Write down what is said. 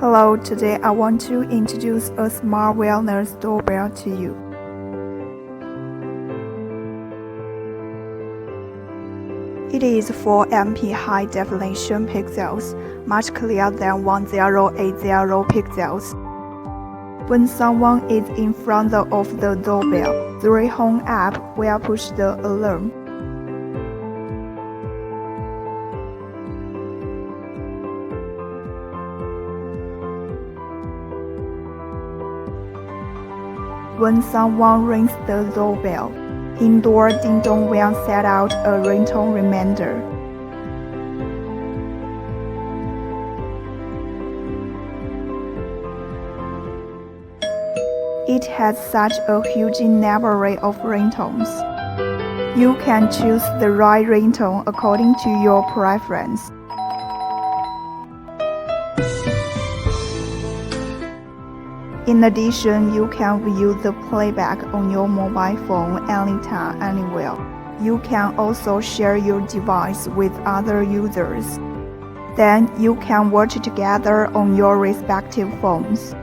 Hello, today I want to introduce a smart wellness doorbell to you. It is 4MP high definition pixels, much clearer than 1080 pixels. When someone is in front of the doorbell, the Home app will push the alarm. When someone rings the doorbell, indoor ding-dong will set out a ringtone reminder. It has such a huge library of ringtones. You can choose the right ringtone according to your preference. In addition, you can view the playback on your mobile phone anytime, anywhere. You can also share your device with other users. Then you can watch together on your respective phones.